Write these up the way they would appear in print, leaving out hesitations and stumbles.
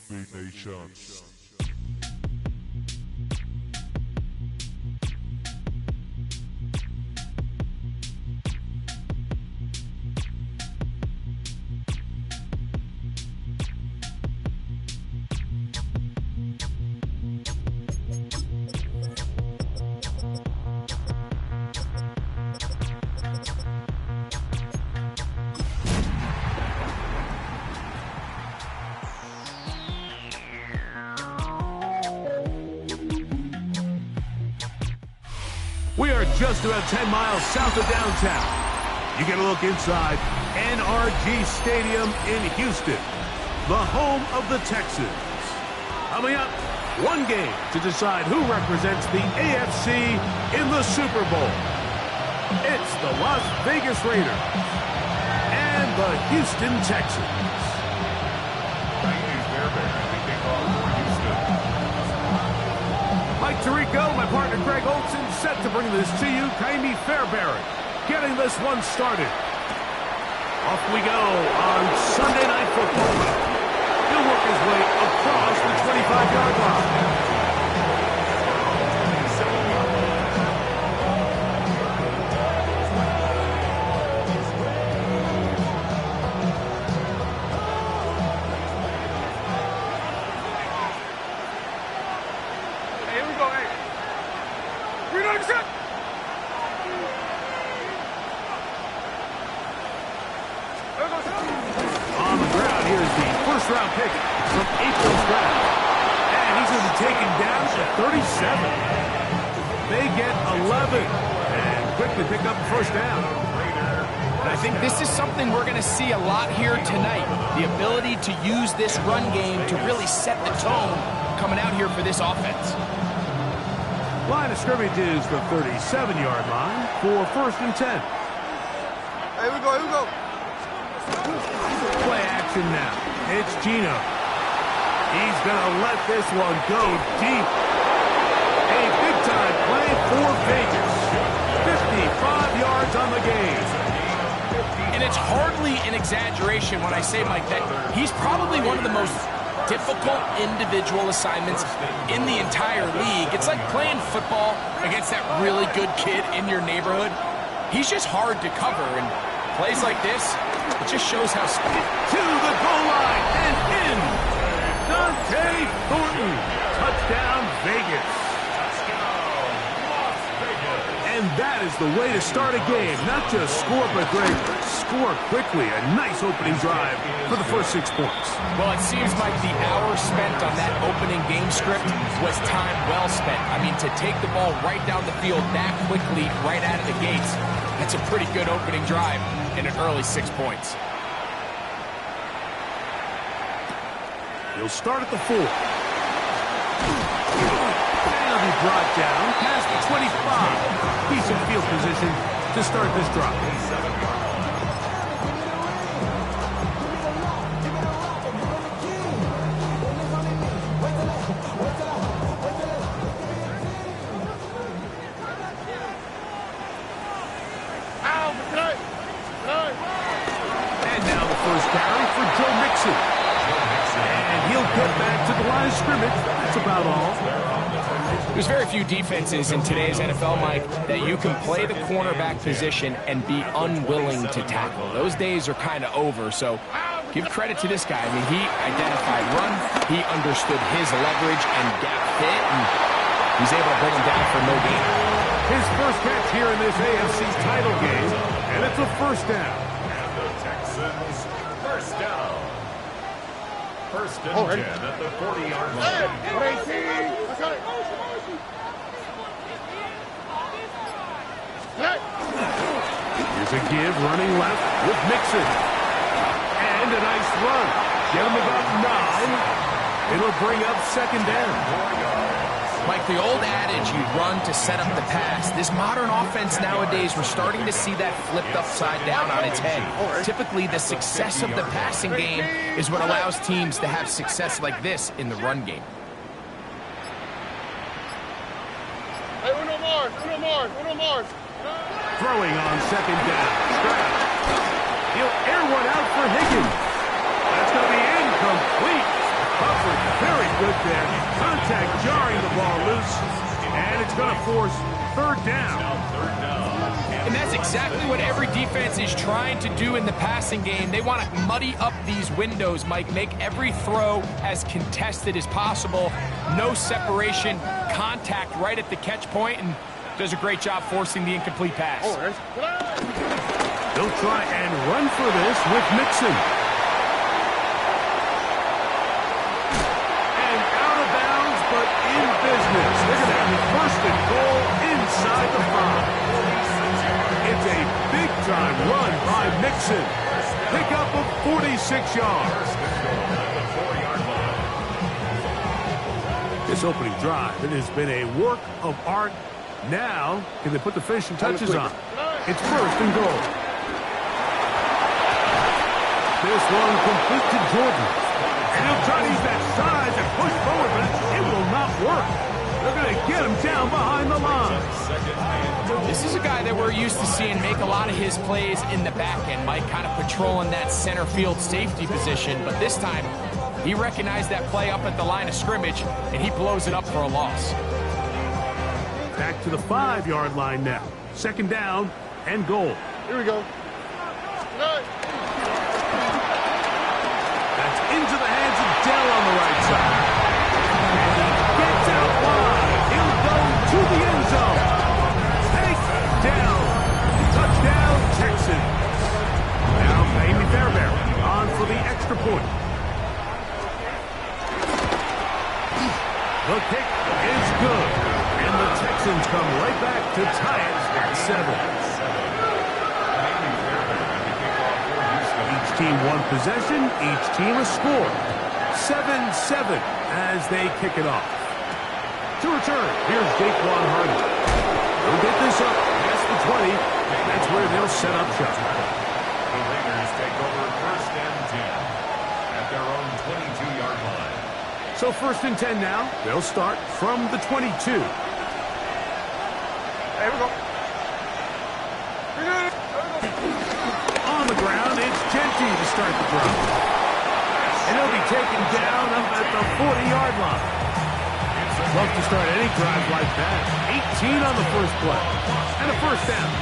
combinations. We are just about 10 miles south of downtown. You get a look inside NRG Stadium in Houston, the home of the Texans. Coming up, one game to decide who represents the AFC in the Super Bowl. It's the Las Vegas Raiders and the Houston Texans. Mike Tirico, my partner Greg Olson, set to bring this to you. Kaimi Fairbairn getting this one started. Off we go on Sunday Night Football. He'll work his way across the 25-yard line. On the ground, here's the first-round pick from April's draft. And he's going to be taken down to 37. They get 11 and quickly pick up the first down. And I think this is something we're going to see a lot here tonight. The ability to use this run game to really set the tone coming out here for this offense. Line of scrimmage is the 37-yard line for 1st and 10. Here we go. Play action now. It's Gino. He's going to let this one go deep. A big-time play for Vegas. 55 yards on the game. And it's hardly an exaggeration when I say, Mike, that he's probably one of the most difficult individual assignments in the entire league. It's like playing football against that really good kid in your neighborhood. He's just hard to cover, and plays like this, it just shows how... To the goal line and in. Dante Thornton. Touchdown, Vegas. And that is the way to start a game. Not just score, but great. Score quickly. A nice opening drive for the first 6 points. Well, it seems like the hour spent on that opening game script was time well spent. I mean, to take the ball right down the field that quickly, right out of the gates, that's a pretty good opening drive in an early 6 points. He'll start at the 4. And he'll be brought down past the 25. Decent field position to start this drive. And now the first carry for Joe Mixon. And he'll get back to the line of scrimmage. That's about all. There's very few defenses in today's NFL, Mike, that you can play the cornerback position and be unwilling to tackle. Those days are kind of over, so give credit to this guy. I mean, he identified run, he understood his leverage and gap fit, and he's able to bring him down for no gain. His first catch here in this AFC title game, and it's a first down. And the Texans, first down. First and 10 at the 40-yard line. Here's a give, running left with Mixon. And a nice run. Get him about 9. It'll bring up second down. Like the old adage, you run to set up the pass. This modern offense nowadays, we're starting to see that flipped upside down on its head. Typically, the success of the passing game is what allows teams to have success like this in the run game. Hey, uno more. Throwing on second down. Stroud. He'll air one out for Higgins. That's going to be incomplete. Coverage brought down. And that's exactly what every defense is trying to do in the passing game. They want to muddy up these windows, Mike, make every throw as contested as possible. No separation, contact right at the catch point, and does a great job forcing the incomplete pass. They'll try and run for this with Mixon. And out of bounds, but in business. They're going to have first and goal inside the 5. It's a big-time run by Mixon. Pickup of 46 yards. This opening drive, it has been a work of art. Now, can they put the finishing touches on? It's first and goal. This one complete to Jordan. And he'll try to use that size and push forward, but it will not work. They're going to get him down behind the line. This is a guy that we're used to seeing make a lot of his plays in the back end, Mike, kind of patrolling that center field safety position. But this time, he recognized that play up at the line of scrimmage, and he blows it up for a loss. Back to the 5-yard line now. Second down and goal. Here we go. That's into the hands of Dell on the right side. And he gets out wide. He'll go to the end zone. Take down. Touchdown, Texans. Now Amy Fairbairn on for the extra point. The kick is good. And the Texans come right back to tie it at 7. Each team one possession, each team a score. 7-7 as they kick it off. To return, here's Daquan Hardy. They'll get this up past the 20. That's where they'll set up shop. The Raiders take over first and 10 at their own 22-yard line. So first and 10 now. They'll start from the 22. There we go. On the ground, it's Genty to start the drive. And he'll be taken down up at the 40-yard line. Love to start any drive like that. 18 on the first play. And a first down.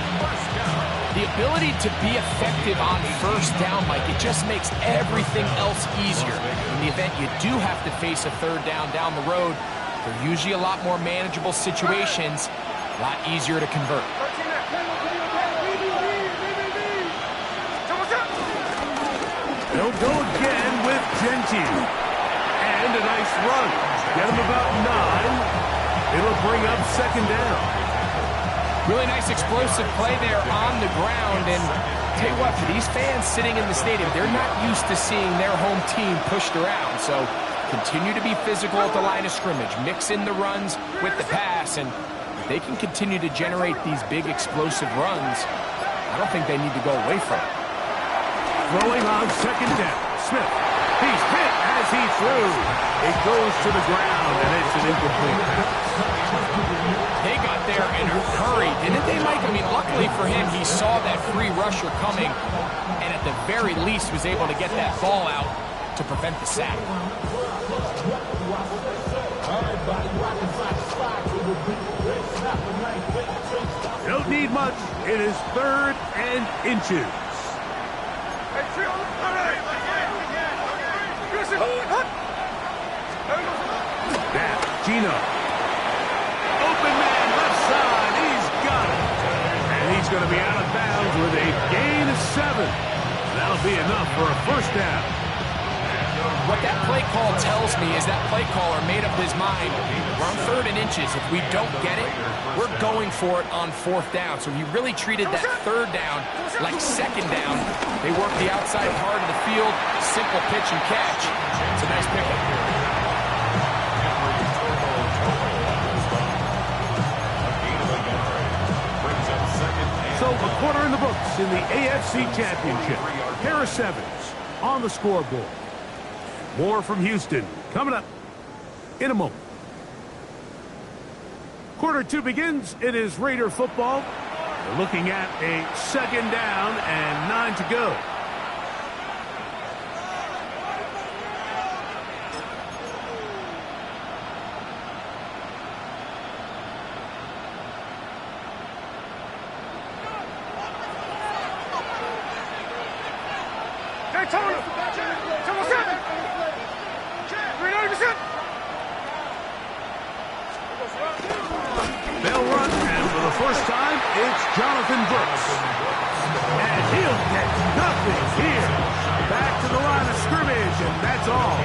The ability to be effective on first down, Mike, it just makes everything else easier. In the event you do have to face a third down the road, they're usually a lot more manageable situations, a lot easier to convert. They'll go again with Genty. And a nice run. Get him about 9. It'll bring up second down. Really nice explosive play there on the ground. And tell you what, for these fans sitting in the stadium, they're not used to seeing their home team pushed around. So continue to be physical at the line of scrimmage. Mix in the runs with the pass. And if they can continue to generate these big explosive runs, I don't think they need to go away from it. Throwing on second down. Smith. He's hit as he threw. It goes to the ground, and it's an incomplete pass. They got there in a hurry, didn't they, Mike? I mean, luckily for him, he saw that free rusher coming, and at the very least was able to get that ball out to prevent the sack. Don't need much. It is third and inches. That's Gino. Open man, left side. He's got it. And he's going to be out of bounds with a gain of 7. That'll be enough for a first down. What that play call tells me is that play caller made up his mind. We're on third and inches. If we don't get it, we're going for it on fourth down. So he really treated that third down like second down. They work the outside part of the field, simple pitch and catch. It's a nice pickup. So a quarter in the books in the AFC Championship. Harris Evans on the scoreboard. More from Houston coming up in a moment. Quarter 2 begins. It is Raider football. We're looking at a second down and 9 to go. They'll run, and for the first time, it's Jonathan Brooks. And he'll get nothing here. Back to the line of scrimmage, and that's all.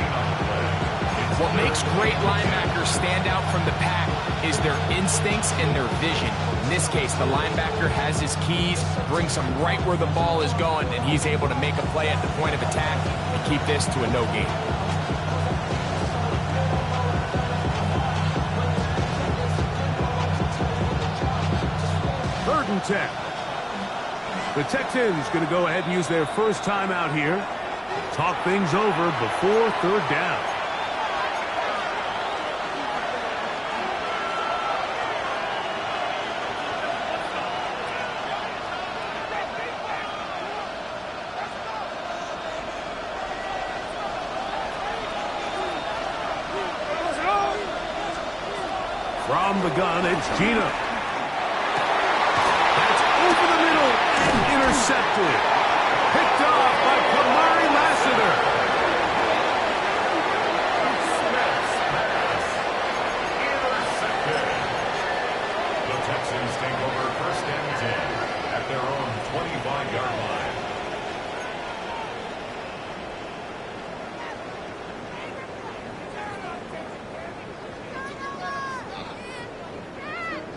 What makes great linebackers stand out from the pack is their instincts and their vision. In this case, the linebacker has his keys, brings him right where the ball is going, and he's able to make a play at the point of attack and keep this to a no gain. Third and 10. The Texans going to go ahead and use their first timeout here. Talk things over before third down. From the gun, it's Gino. That's over the middle and intercepted. Picked off by Kamari Lassiter. Intercepted. The Texans take over first and 10 at their own 25-yard line.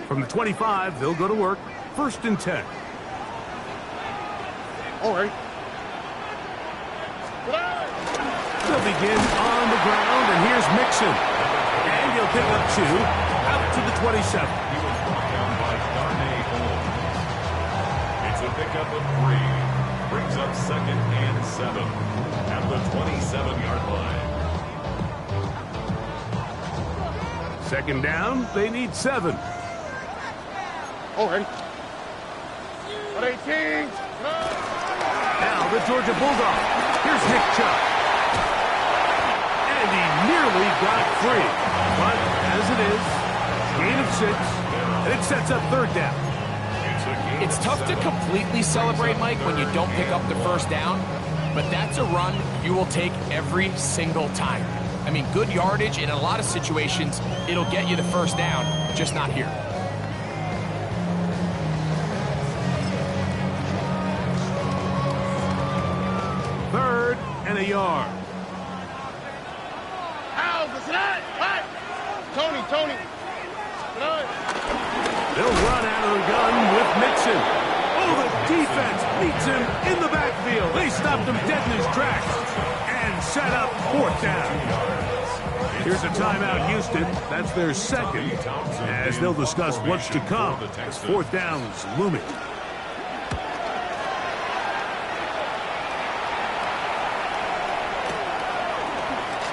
From the 25, they'll go to work. First and 10. All right. They'll begin on the ground, and here's Mixon. And he'll pick up 2 out to the 27. He was brought down by Darnay Holmes. It's a pickup of 3. Brings up second and 7 at the 27-yard line. Second down, they need 7. All right. 18. Now the Georgia Bulldog. Here's Nick Chubb. And he nearly got free. But as it is, gain of 6, and it sets up third down. It's tough to completely celebrate, Mike, when you don't pick up the first down, but that's a run you will take every single time. I mean, good yardage in a lot of situations, it'll get you the first down, just not here. Third and a yard. Tony. They'll run out of the gun with Mixon. Oh, the defense beats him in the backfield. They stopped him dead in his tracks and set up fourth down. Here's a timeout, Houston. That's their second, as they'll discuss what's to come as fourth down's looming.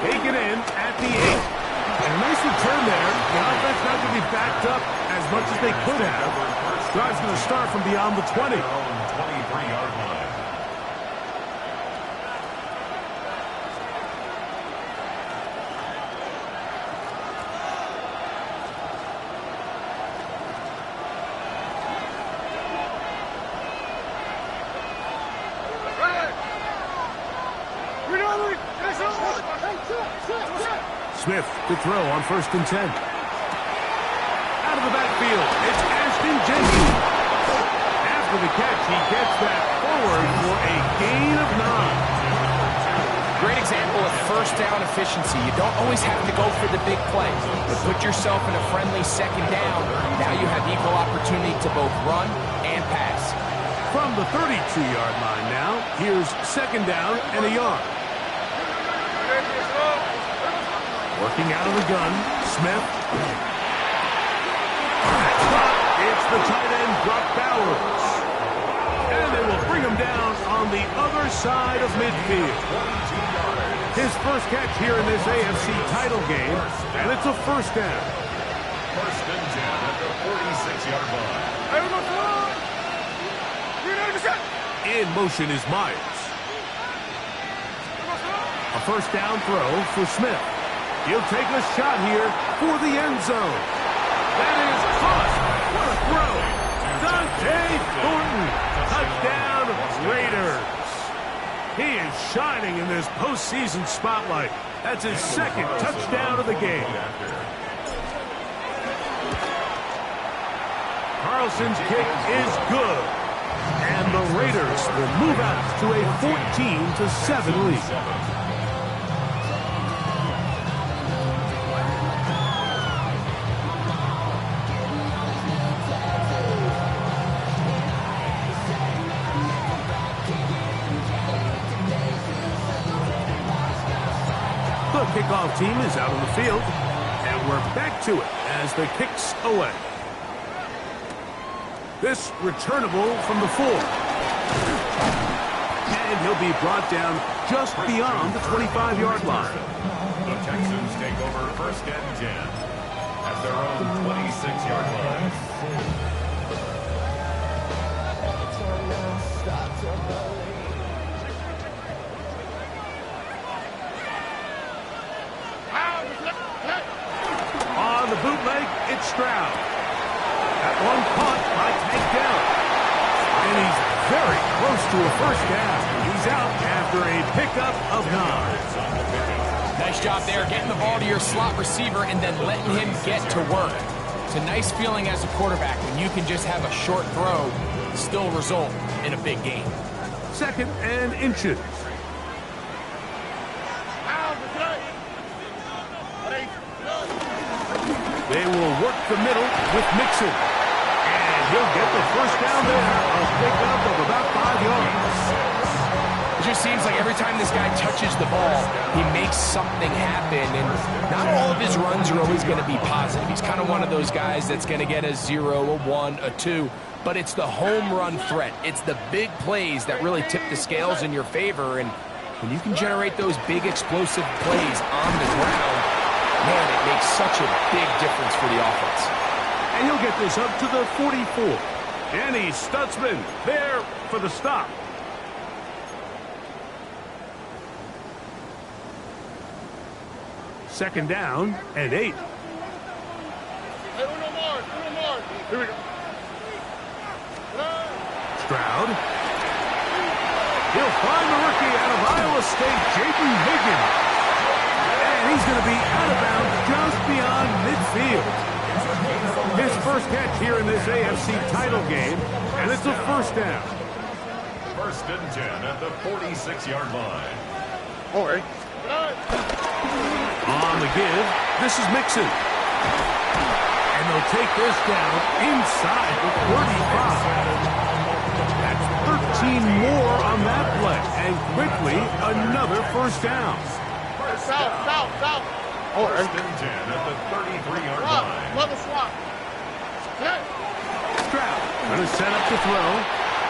Taken in at the 8. And a nice return there. The offense not going to be backed up as much as they could have. Drive's going to start from beyond the 20. 23-yard line. Smith to throw on first and 10. Out of the backfield, it's Ashton Jenkins. After the catch, he gets that forward for a gain of 9. Great example of first down efficiency. You don't always have to go for the big play, but put yourself in a friendly second down. Now you have equal opportunity to both run and pass. From the 32-yard line now, here's second down and a yard. Working out of the gun, Smith. It's the tight end, Brock Bowers. And they will bring him down on the other side of midfield. His first catch here in this AFC title game, and it's a first down. First and 10 at the 46-yard line. In motion is Myers. A first down throw for Smith. He'll take a shot here for the end zone. That is caught. What a throw. Dante Thornton. Touchdown, Raiders. He is shining in this postseason spotlight. That's his second touchdown of the game. Carlson's kick is good. And the Raiders will move out to a 14-7 lead. The kickoff team is out on the field, and we're back to it as the kick's away. This returnable from the 4. And he'll be brought down just beyond the 25-yard line. The Texans take over 1st and 10 at their own 26-yard line. On the bootleg, it's Stroud. That one caught by Tank Dell. And he's very close to a 1st down. He's out after a pickup of 9. Nice job there, getting the ball to your slot receiver and then letting him get to work. It's a nice feeling as a quarterback when you can just have a short throw still result in a big game. 2nd and inches. They will work the middle with Mixon. And he'll get the 1st down there. A pickup of about 5 yards. It just seems like every time this guy touches the ball, he makes something happen. And not all of his runs are always going to be positive. He's kind of one of those guys that's going to get a 0, a 1, a 2. But it's the home run threat. It's the big plays that really tip the scales in your favor. And when you can generate those big explosive plays on the ground, man, it makes such a big difference for the offense. And he'll get this up to the 44. Danny Stutzman there for the stop. Second down and 8. Hey, uno more. Here we go. Stroud. He'll find the rookie out of Iowa State, Jaden Higgins. And he's going to be out of bounds just beyond midfield. His first catch here in this AFC title game, and it's a 1st down. 1st and 10 at the 46-yard line. All right. On the give, this is Mixon. And they'll take this down inside the 35. That's 13 more on that play, and quickly another 1st down. South. All right. 1st and 10 at the 33-yard line. Love a swap. Stroud going to set up the throw.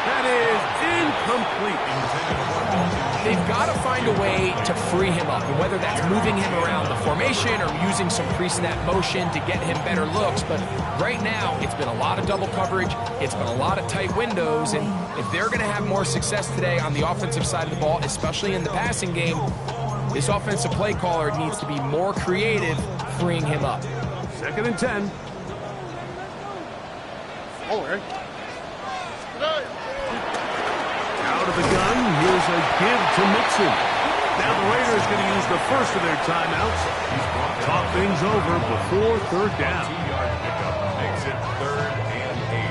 That is incomplete. They've got to find a way to free him up, and whether that's moving him around the formation or using some pre-snap motion to get him better looks. But right now, it's been a lot of double coverage. It's been a lot of tight windows, and if they're going to have more success today on the offensive side of the ball, especially in the passing game, this offensive play caller needs to be more creative, freeing him up. 2nd and 10. All right. Out of the gun, here's a give to Mixon. Now the Raiders going to use the first of their timeouts. Talk things over before 3rd down. 2-yard pickup makes it 3rd and 8.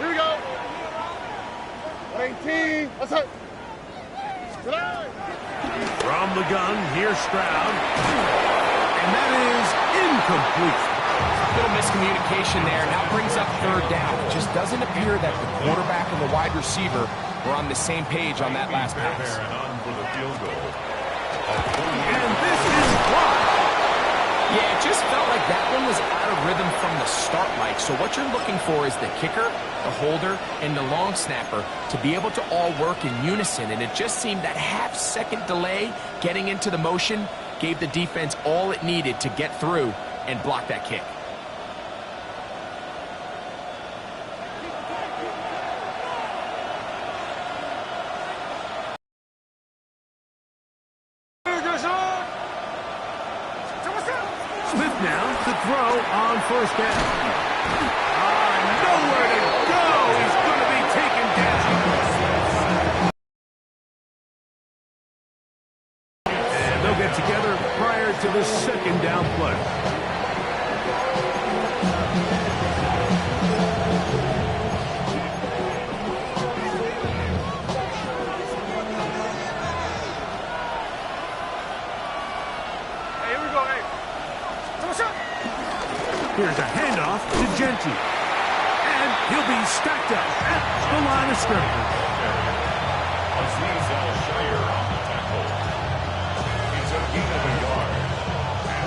Here we go. 18. That's it. From the gun, here's Stroud. And that is incomplete. Little miscommunication there. Now brings up 3rd down. It just doesn't appear that the quarterback and the wide receiver were on the same page on that last pass. On for the field goal. And this is blocked. Yeah, it just felt like that one was out of rhythm from the start, Mike. So what you're looking for is the kicker, the holder, and the long snapper to be able to all work in unison. And it just seemed that half-second delay getting into the motion gave the defense all it needed to get through and block that kick. Smith now to throw on 1st down. Nowhere to go empty. And he'll be stacked up at the line of scrimmage. Aziz Al-Shire on the tackle. It's a gain of a yard.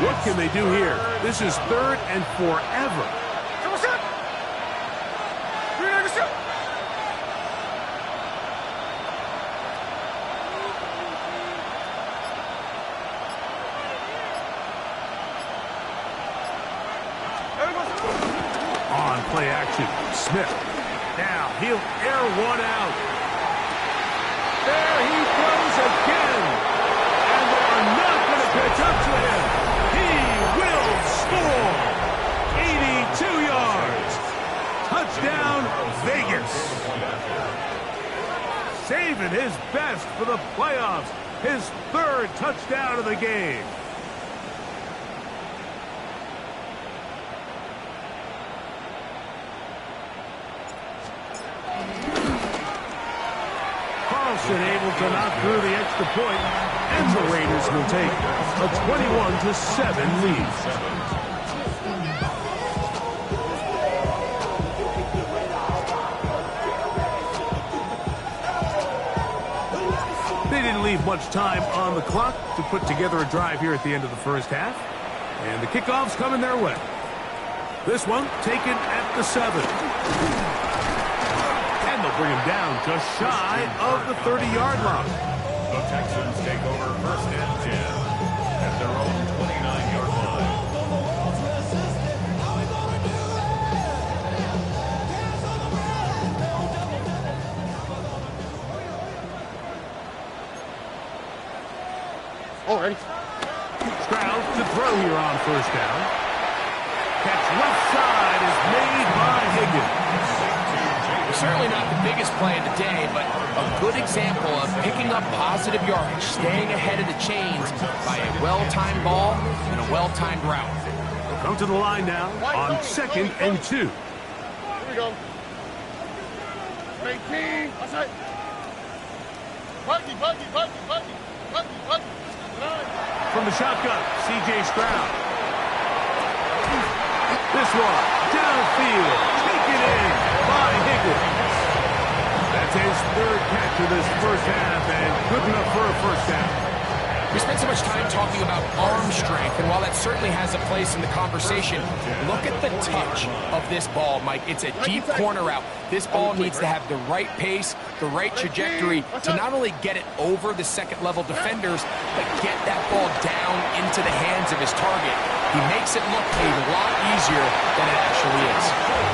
What can they do here? This is 3rd and forever. On play action, Smith. Now he'll air one out. There he throws again. And they're not going to catch up to him. He will score. 82 yards. Touchdown, Vegas. Saving his best for the playoffs. His 3rd touchdown of the game. Able to knock through the extra point, and the Raiders will take a 21-7 lead. They didn't leave much time on the clock to put together a drive here at the end of the first half, and the kickoff's coming their way. This one taken at the 7. Bring him down just shy of the 30-yard line. The Texans take over 1st and 10 at their own 29-yard line. All right. Stroud to throw here on 1st down. Catch left side is made by Higgins. Certainly not the biggest play of the day, but a good example of picking up positive yardage, staying ahead of the chains by a well-timed ball and a well-timed route. Come to the line now on 2nd and 2. Here we go. 18. That's it. Buggy. From the shotgun, C.J. Stroud. This one, downfield, taken in by Higgins. That's his 3rd catch of this first half, and good enough for a 1st down. We spent so much time talking about arm strength, and while that certainly has a place in the conversation, look at the touch of this ball, Mike. It's a deep corner route. This ball needs to have the right pace, the right trajectory to not only get it over the second-level defenders, but get that ball down into the hands of his target. He makes it look a lot easier than it actually is.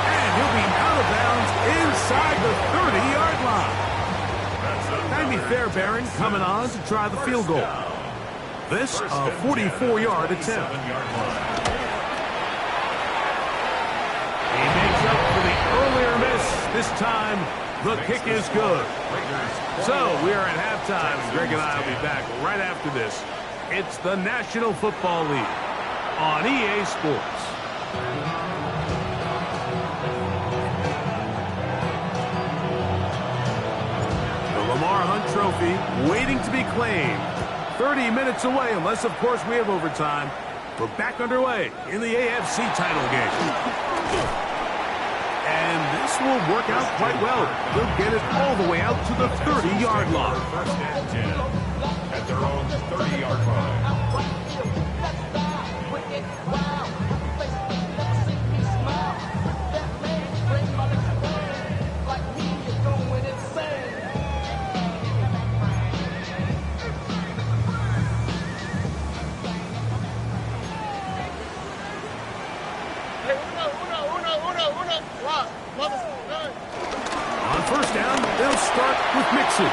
And he'll be out of bounds inside the 30-yard line. Andy Fairbairn coming on to try the field goal. This a 44-yard attempt. He makes up for the earlier miss. This time, the kick is good. So, we are at halftime, and Greg and I will be back right after this. It's the National Football League on EA Sports. The Lamar Hunt Trophy waiting to be claimed. 30 minutes away, unless, of course, we have overtime. We're back underway in the AFC title game. And this will work out quite well. They'll get it all the way out to the 30-yard line. 1st and 10 at their own 30-yard line. On 1st down, they'll start with Mixon.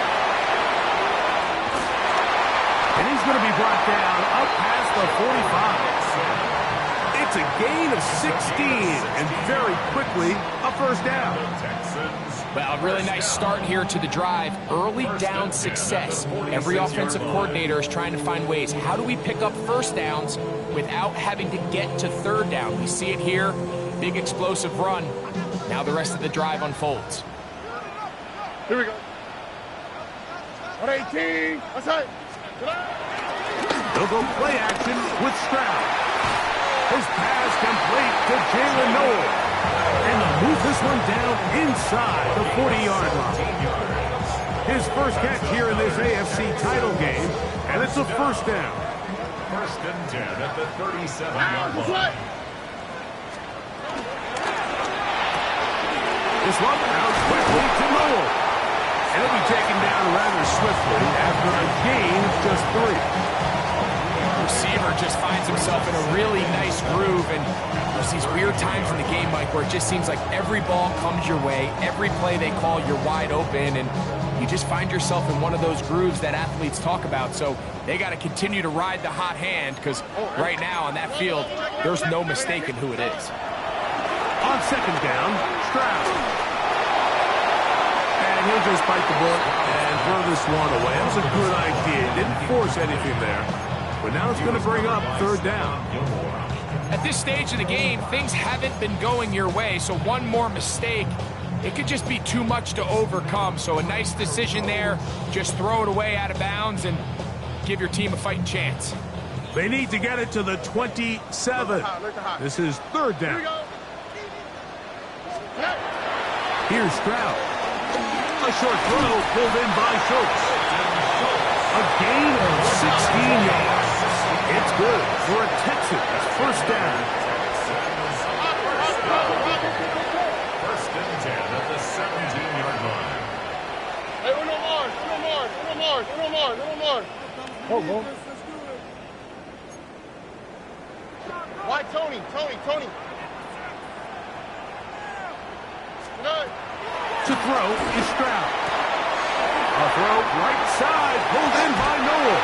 And he's going to be brought down up past the 45. It's a gain of 16, and very quickly, a 1st down. Well, a really nice start here to the drive. Early down success. Every offensive coordinator is trying to find ways. How do we pick up 1st downs without having to get to 3rd down? We see it here. Big explosive run. Now the rest of the drive unfolds. Here we go. 118. That's it. They'll go play action with Stroud. His pass complete to Jalen Noel. And they'll move this one down inside the 40-yard line. His first catch here in this AFC title game, and it's a first down. First and 10 at the 37-yard line. This one out quickly to Noel. And he'll be taken down rather swiftly after a gain of just 3. Receiver just finds himself in a really nice groove, and there's these weird times in the game, Mike, where it just seems like every ball comes your way, every play they call, you're wide open, and you just find yourself in one of those grooves that athletes talk about. So they got to continue to ride the hot hand, because right now on that field, there's no mistaking who it is. On second down, Stroud. And he'll just bite the bullet and throw this one away. That was a good idea. Didn't force anything there. But now it's going to bring up third down. At this stage of the game, things haven't been going your way, so one more mistake, it could just be too much to overcome. So a nice decision there. Just throw it away out of bounds and give your team a fighting chance. They need to get it to the 27. This is third down. Here's Stroud. A short throw pulled in by Schultz. A gain of 16 yards. It's good for a Texans first down. First and 10 at the 17-yard line. Hey, uno more. Oh, why Tony? To throw is Stroud. A throw right side, pulled in by Noel.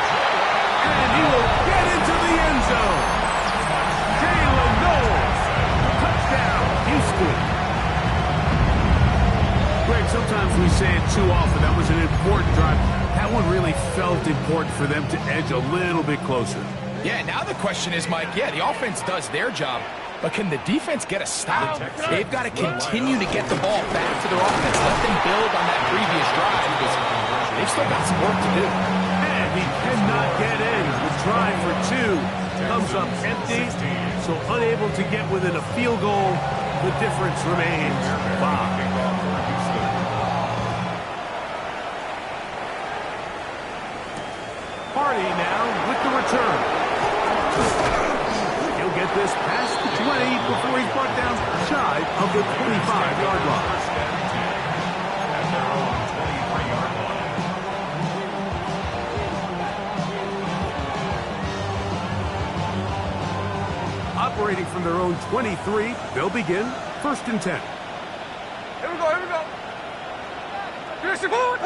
And he will get into the end zone. Jalen Noel. Touchdown, Houston. Greg, sometimes we say it too often. That was an important drive. That one really felt important for them to edge a little bit closer. Yeah, now the question is, Mike, the offense does their job, but can the defense get a stop? They've got to continue to get the ball back to their offense. Let them build on that previous drive, because they've still got some work to do. And he cannot get in. The try for 2 comes up empty, so unable to get within a field goal. The difference remains 5. Hardy now with the return. He'll get this past the 20 before he's brought down shy of the 25-yard line. Operating from their own 23, they'll begin first and 10. Here we go. Here's the ball.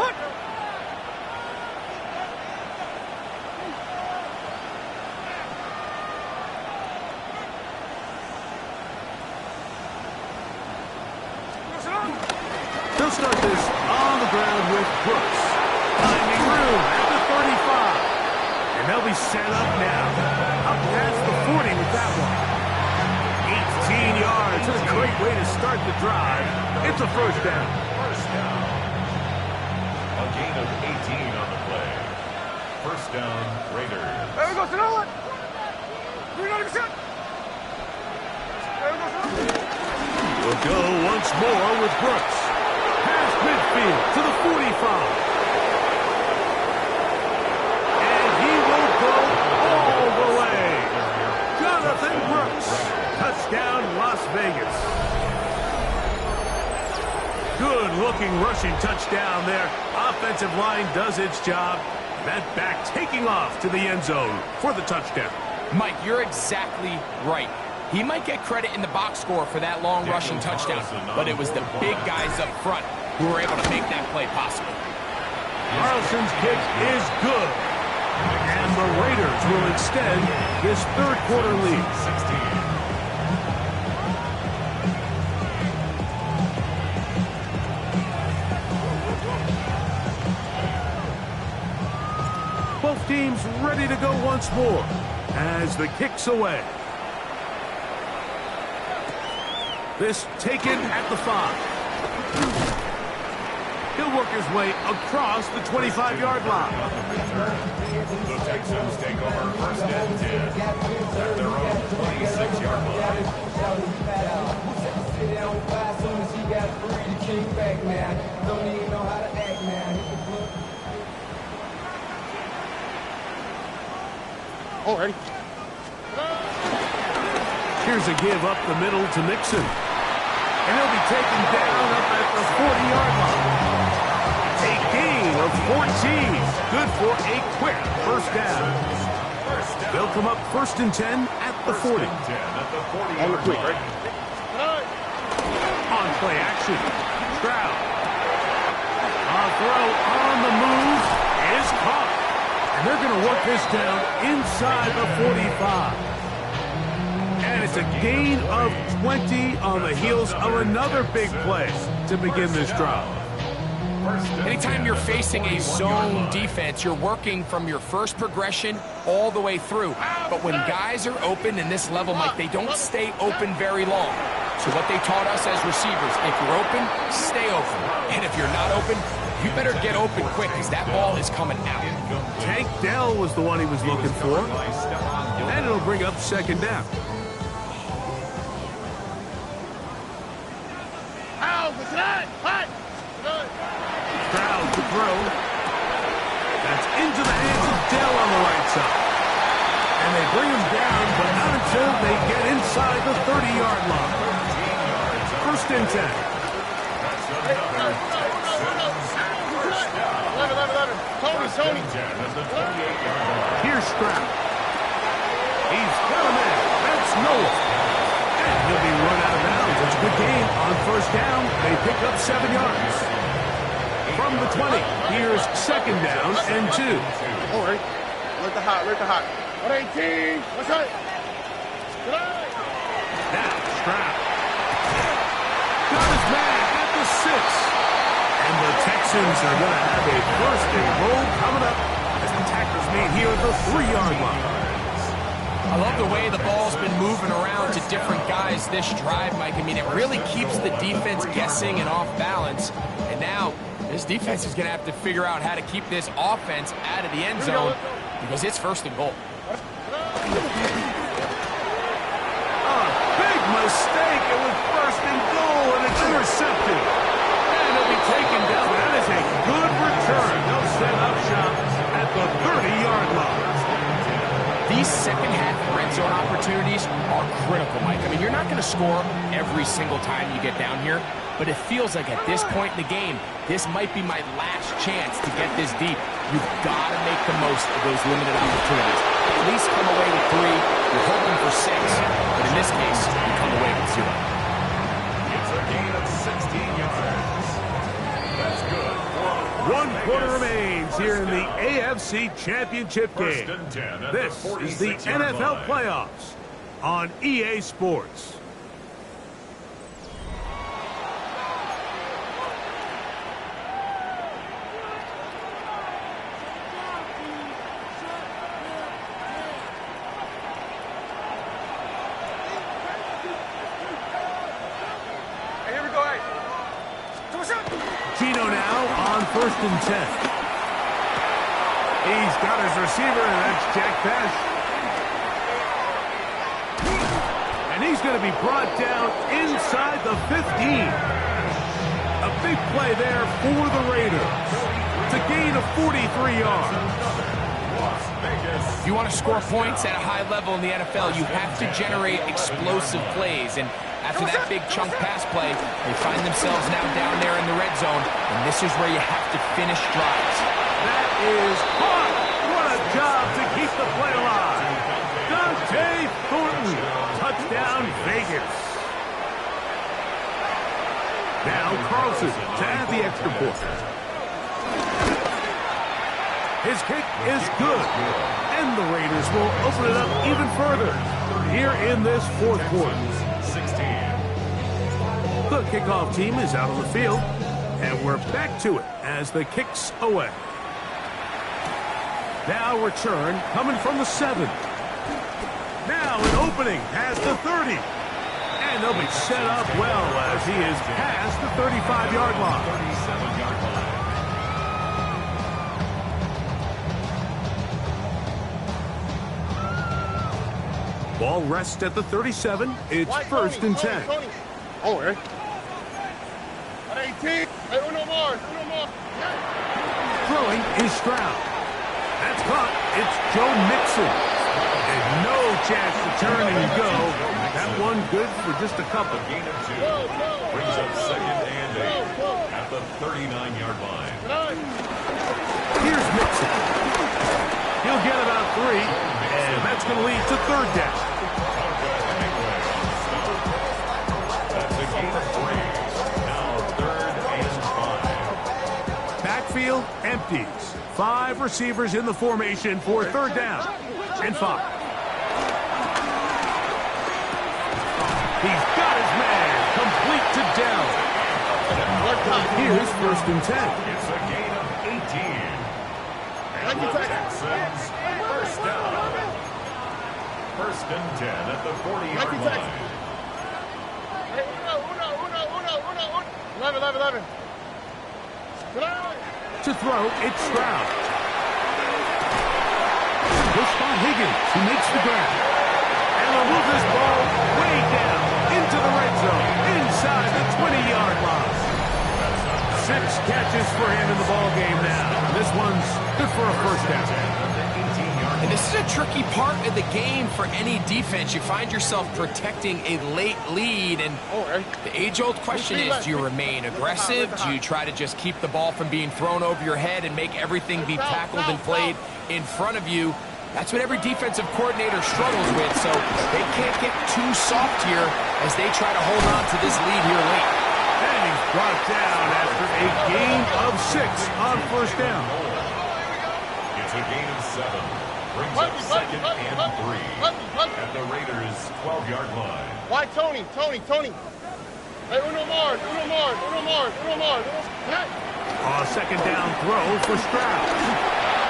They'll start this on the ground with Brooks. Finding room at the 35. And they'll be set up now. Up past the 40 with that one. 18 yards. That's a great way to start the drive. It's a first down. A gain of 18 on the play. First down, Raiders. There we go, Sonoma. We'll go once more with Brooks. Past midfield to the 45. And he will go all the way. Jonathan Brooks. Touchdown, Las Vegas. Good-looking rushing touchdown there. Offensive line does its job. That back taking off to the end zone for the touchdown. Mike, you're exactly right. He might get credit in the box score for that long rushing touchdown, but it was the big guys up front who were able to make that play possible. Carlson's kick is good. And the Raiders will extend this third quarter lead. 16. Both teams ready to go once more as the kick's away. This taken at the 5. He'll work his way across the 25-yard line. The Texans take over first and 10 at their own 26-yard line. Oh, ready. Here's a give up the middle to Mixon. And he'll be taken down up at the 40-yard line. A gain of 14. Good for a quick first down. They'll come up 1st and 10 at the 40. On the quick, right? On play action. Stroud. A throw on the move is caught. And they're going to work this down inside the 45. And it's a gain of 20 on the heels of another big play to begin this drive. Anytime you're facing a zone defense, you're working from your first progression all the way through. But when guys are open in this level, Mike, they don't stay open very long. So what they taught us as receivers, if you're open, stay open. And if you're not open, you better get open quick because that ball is coming out. Tank Dell was the one he was looking for. And it'll bring up 2nd down. Stroud to throw. That's into the hands of Dell on the right side. And they bring him down, but not until they get inside the 30-yard line. 1st and 10. Tony. Here's Stroud. He's got a man. That's Noah. And he'll be run out of bounds. It's a good game on 1st down. They pick up 7 yards. From the 20, here's 2nd down and 2. All right. Let the hot. 118. What's that? Now, Stroud. Got his man at the 6. And the Texans are going to have a 1st and goal coming up as the tackles meet here at the 3-yard line. I love the way the ball's been moving around to different guys this drive, Mike. I mean, it really keeps the defense guessing and off balance. And now, this defense is going to have to figure out how to keep this offense out of the end zone because it's 1st and goal. Big mistake. It was 1st and goal, and it's intercepted. And it'll be taken down. That is a good return. They'll set up shop at the 30-yard line. These second-half red zone opportunities are critical, Mike. I mean, you're not going to score every single time you get down here, but it feels like at this point in the game, this might be my last chance to get this deep. You've got to make the most of those limited opportunities. At least come away with 3. You're hoping for 6, but in this case, you come away with 0. It's a gain of 16 yards. That's good. 1 quarter remains here in the AFC Championship game. This is the NFL playoffs on EA Sports. Gino now on 1st and 10. He's got his receiver, and that's Jack Pesh. And he's going to be brought down inside the 15. A big play there for the Raiders. It's a gain of 43 yards. If you want to score points at a high level in the NFL, you have to generate explosive plays. And after that big chunk pass play, they find themselves now down there in the red zone, and this is where you have to finish drives. That is hot. What a job to keep the play alive. Dante Thornton, touchdown Vegas. Now Carlson to add the extra point. His kick is good, and the Raiders will open it up even further here in this 4th quarter. The kickoff team is out on the field, and we're back to it as the kick's away. Now return coming from the 7. Now an opening past the 30. And they'll be set up well as he is past the 35-yard line. 37-yard line. Ball rests at the 37. It's 1st and 10. Oh, right. 18. Hey, uno more. Throwing is Stroud. That's caught. It's Joe Mixon. And no chance to turn and go. That one good for just a couple. A gain of 2. Brings up second and 8 at the 39-yard line. Here's Mixon. He'll get about 3, and that's going to lead to third down. That's a gain of 3. Now third and 5. Backfield empties. 5 receivers in the formation for third down and 5. He's got his man complete to down. Here's first and 10. It's a gain of 18. And the Texans first down. First and 10 at the 40-yard line. Hey, uno. 11. To throw, it's Stroud. Pushed by Higgins, who makes the grab. And they'll move this ball way down into the red zone, inside the 20-yard line. 6 catches for him in the ball game now. This one's good for a first down. And this is a tricky part of the game for any defense. You find yourself protecting a late lead, and the age-old question is, do you remain aggressive? Do you try to just keep the ball from being thrown over your head and make everything be tackled and played in front of you? That's what every defensive coordinator struggles with, so they can't get too soft here as they try to hold on to this lead here late. And he's brought down after a gain of 6 on first down. It's a gain of 7. Brings up second and 3 at the Raiders' 12-yard line. Why Tony? Hey, uno more. Second down throw for Stroud.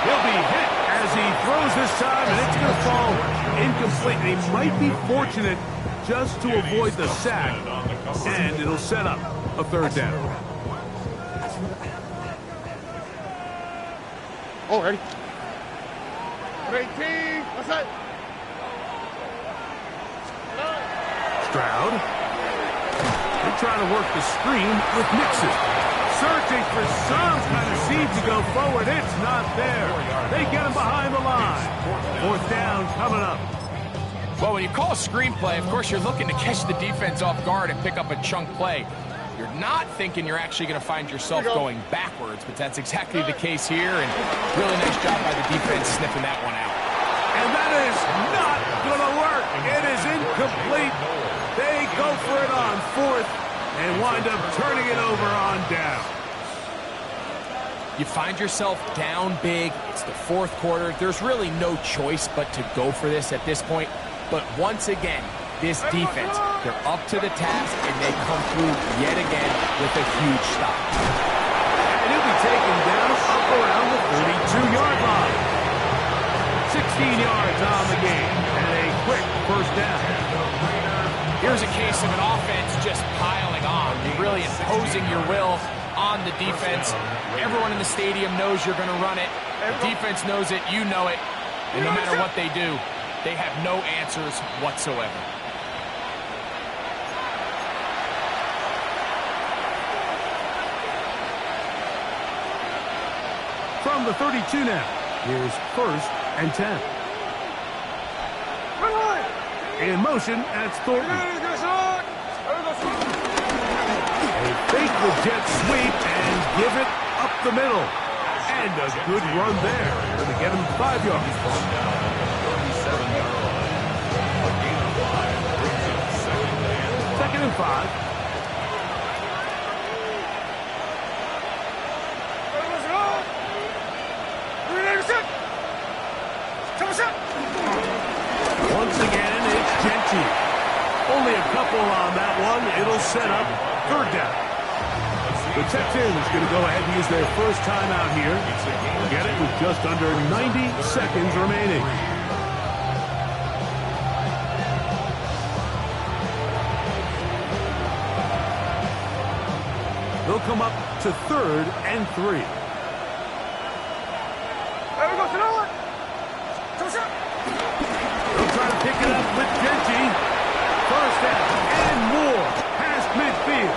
He'll be hit as he throws this time, and it's going to fall incomplete. He might be fortunate just to avoid the sack, and it'll set up a third down. Ready? 18. What's that? Stroud. They're trying to work the screen with Mixon. Searching for some kind of seed to go forward. It's not there. They get him behind the line. Fourth down coming up. Well, when you call a screenplay, of course, you're looking to catch the defense off guard and pick up a chunk play. You're not thinking you're actually going to find yourself going backwards, but that's exactly the case here, and really nice job by the defense sniffing that one out. And that is not going to work. It is incomplete. They go for it on fourth and wind up turning it over on down. You find yourself down big. It's the fourth quarter. There's really no choice but to go for this at this point. But once again, this defense, they're up to the task, and they come through yet again with a huge stop. And he'll be taken down up around the 32-yard line. 16 yards on the game, and a quick first down. Here's a case of an offense just piling on. You're really imposing your will on the defense. Everyone in the stadium knows you're going to run it. The defense knows it, you know it. And no matter what they do, they have no answers whatsoever. From the 32 now, here's first and 10. In motion, that's Thornton. A fake the jet sweep and give it up the middle. And a good run there. Going to get him 5 yards. Second and 5. Once again, it's Genty. Only a couple on that one. It'll set up third down. The Texans going to go ahead and use their first timeout here. Get it with just under 90 seconds remaining. They'll come up to third and 3. They'll try to pick it up with Genty. First down and more past midfield.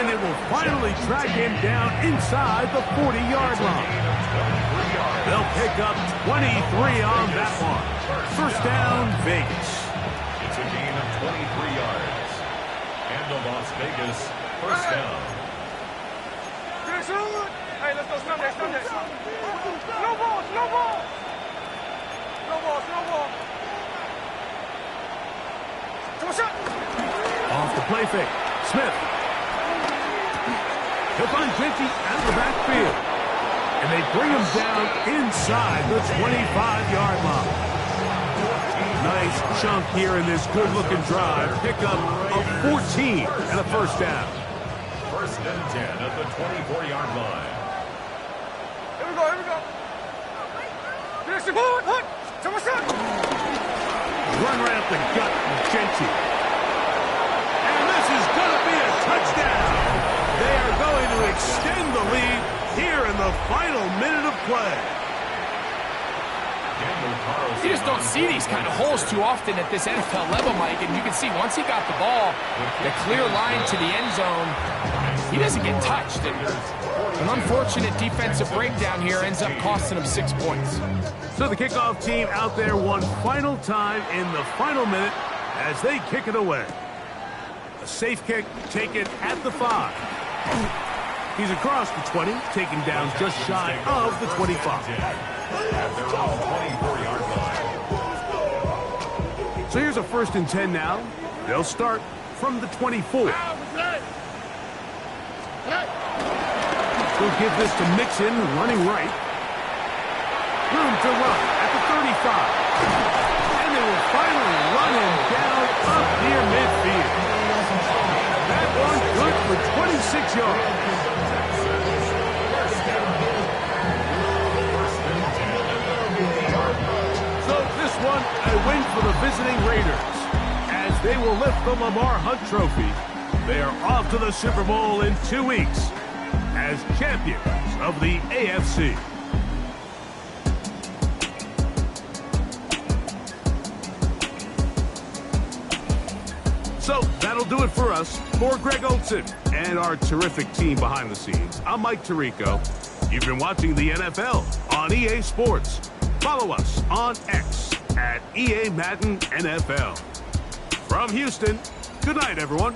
And they will finally track him down inside the 40-yard line. They'll pick up 23 on that one. First down, Vegas. It's a gain of 23 yards. And the Las Vegas first down. Hey, let's go, slow down, slow down. Slow ball, slow ball. Slow ball, slow ball. Come on, shot. Off the play fake. Smith. He'll find Gentry out of the backfield. And they bring him down inside the 25-yard line. Nice chunk here in this good-looking drive. Pickup of 14 and a first down. First and 10 at the 24-yard line. Here we go, here we go. Finish the ball, hut. Come on, shot. Run right up the gut with Gentry. And this is going to be a touchdown. They are going to extend the lead here in the final minute of play. You just don't see these kind of holes too often at this NFL level, Mike. And you can see once he got the ball, the clear line to the end zone, he doesn't get touched. And an unfortunate defensive breakdown here ends up costing him 6 points. So the kickoff team out there one final time in the final minute as they kick it away. A safe kick taken at the 5. He's across the 20, taken down just shy of the 25. So here's a first and 10 now. They'll start from the 24. We'll give this to Mixon, running right. Room to run at the 35. And they will finally run him down up near midfield. That one good for 26 yards. So this one, a win for the visiting Raiders. As they will lift the Lamar Hunt Trophy, they are off to the Super Bowl in 2 weeks as champions of the AFC. So that'll do it for us. For Greg Olson and our terrific team behind the scenes, I'm Mike Tirico. You've been watching the NFL on EA Sports. Follow us on X at EA Madden NFL. From Houston, good night, everyone.